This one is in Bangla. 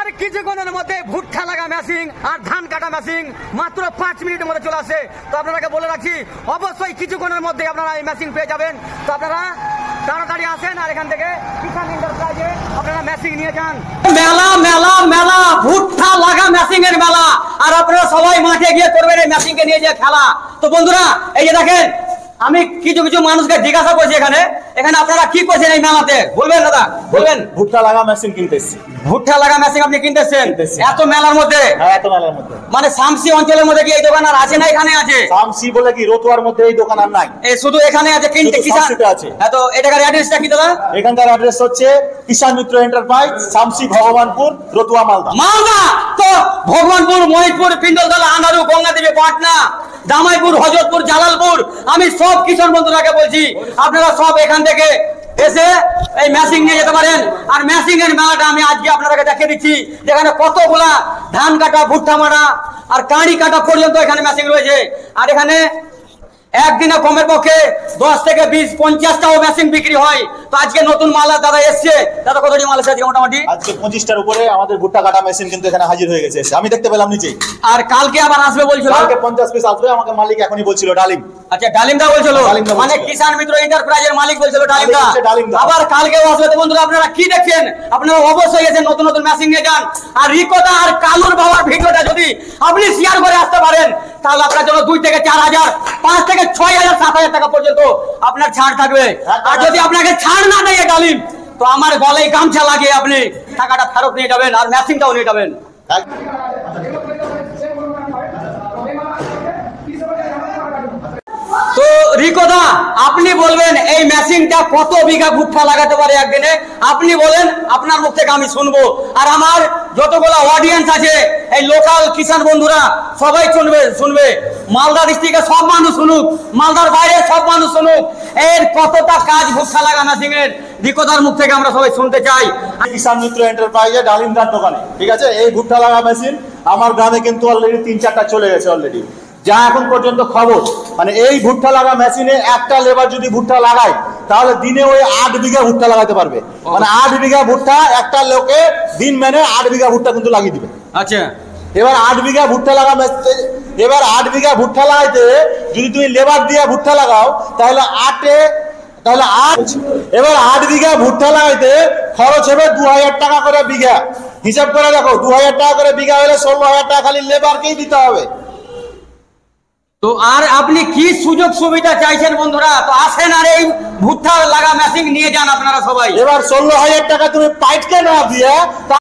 আর কিছুক্ষণের মধ্যে ভুট্টা লাগা মেশিন আর ধান কাটা মেশিন মাত্র 5 মিনিটের মধ্যে চলে আসে। তো আপনাকে বলে রাখছি অবশ্যই কিছুক্ষণের মধ্যে আপনারা এই মেশিন পেয়ে যাবেন। তো আপনারা তাড়াতাড়ি আসেন আর এখান থেকে কিষান এন্টারপ্রাইজে আপনারা মেশিন নিয়ে যান। মেলা মেলা মেলা ভুট্টা লাগা মেশিনের মেলা, আর আপনারা সবাই মাঠে গিয়ে করবেন এই মেশিনকে নিয়ে যে খেলা। তো বন্ধুরা এই যে দেখেন, আমি কিছু কিছু মানুষকে জিজ্ঞাসা করছি এখানে আপনারা কি করছেন এই মেলাতে, বলবেন দাদা বলবেন? ভুট্টা লাগা মেশিন কিনতেছি। ভুট্টা লাগা মেশিন আপনি কিনতেছেন এত মেলার মধ্যে? হ্যাঁ, এত মেলার মধ্যে। মানে শামসি অঞ্চলের মধ্যে কি এই দোকান আর আছে না? এখানে আছে শামসি বলে কি রতুয়ার মধ্যে এই দোকান আর নাই, এই শুধু এখানে আছে কিনতে কিষান আছে। হ্যাঁ, তো এটাকার অ্যাড্রেসটা কি দাদা? এখানকার অ্যাড্রেস হচ্ছে কিষান মিত্র এন্টারপ্রাইজ, শামসি, ভগবানপুর, রতুয়া, মালদা। মালদা তো ভগবানপুর, মহিদপুর, পিন্ডলতলা, আনাড়ু, গঙ্গাদেবী, পাটনা, জামাইপুর, হযরতপুর, জালালপুর, আমি সব কিষান বন্ধুরাকে বলছি আপনারা সব এখান থেকে এসে এই মেশিন নিয়ে যেতে পারেন। আর মেশিন এর মেলাটা আমি আজকে আপনাদেরকে দেখিয়ে দিচ্ছি, যেখানে কতগুলা ধান কাটা, ভুট্টা মারা আর কাঁড়ি কাটা পর্যন্ত এখানে মেশিন রয়েছে। আর এখানে একদিনে কমের পক্ষে 10 থেকে 20, 50টাও মেশিন বিক্রি হয়। তো আজকে নতুন মাল দাদা এসছে। দাদা কতটি মাল এসেছে মোটামুটি? আজকে 25টার উপরে আমাদের ভুট্টা কাটা মেশিন কিন্তু এখানে হাজির হয়ে গেছে, আমি দেখতে পেলাম নিচে। আর কালকে আবার আসবে বলছিল, কালকে 50 পিস আসবে, আমাকে মালিক এখনই বলছিল। ডালিম, আচ্ছা ডালিমদা বলছিল, মানে কিষান মিত্র এন্টারপ্রাইজের মালিক বলছিল ডালিমদা। আবার কালকেও আসবে। তো বন্ধুরা আপনারা কি দেখছেন, আপনারা অবশ্যই এসে নতুন নতুন মেশিন নিয়ে যান। আর রিকোদা আর কালুর বাবার ভিডিওটা যদি আপনি শেয়ার করে আসতে পারেন তাহলে আপনার জন্য 2 থেকে 4,000, 5 থেকে 6,000, 7,000 টাকা পর্যন্ত আপনার ছাড় থাকবে। আর যদি আপনাকে ছাড় না দেয় ডালিম, তো আমার গলায় গামছা লাগিয়ে আপনি টাকাটা ফেরত নিয়ে যাবেন আর মেশিনটাও নিয়ে যাবেন। তো রিকোদা আপনি বলবেন এই মেশিনটা কত বিঘা ভুট্টা লাগাতে পারে একদিনে? আপনি বলেন, আপনার মুখ থেকে আমি শুনবো। আর আমার যতগুলো অডিয়েন্স আছে এই লোকাল কিষান বন্ধুরা সবাই শুনবে। মালদা ডিস্ট্রিক্টে সব মানুষ শুনুক, মালদার বাইরে সব মানুষ শুনুক, এর কতটা কাজ ভুট্টা লাগা মেশিনের রিকোদার মুখ থেকে আমরা সবাই শুনতে চাই। কিষান মিত্র এন্টারপ্রাইজে ডালিমদার দোকানে, ঠিক আছে, এই ভুট্টা লাগা মেশিন আমার গ্রামে কিন্তু অলরেডি 3-4টা চলে গেছে অলরেডি। যা এখন পর্যন্ত খবর, মানে এই ভুট্টা লাগা মেশিনে একটা লেবার যদি ভুট্টা লাগায় তাহলে দিনে ওই 8 বিঘা ভুট্টা লাগাতে পারবে। মানে 8 বিঘা ভুট্টা একটা লোকে দিন মেনে 8 বিঘা ভুট্টা কিন্তু লাগিয়ে দিবে। আচ্ছা, এবার 8 বিঘা ভুট্টা লাগা এবার 8 বিঘা ভুট্টা লাগাইতে যদি তুমি লেবার দিয়ে ভুট্টা লাগাও তাহলে 8 এবার 8 বিঘা ভুট্টা লাগাইতে খরচ হবে 2000 টাকা করে বিঘা। হিসাব করে দেখো, 2000 টাকা করে বিঘা হলে 16,000 টাকা খালি লেবারকেই দিতে হবে। তো আর আপনি কি সুযোগ সুবিধা চাইছেন বন্ধুরা? তো আসেন আর এই ভুট্টা লাগা মেশিন নিয়ে যান আপনারা সবাই। এবার 16,000 টাকা তুমি পাইটকে না দিয়ে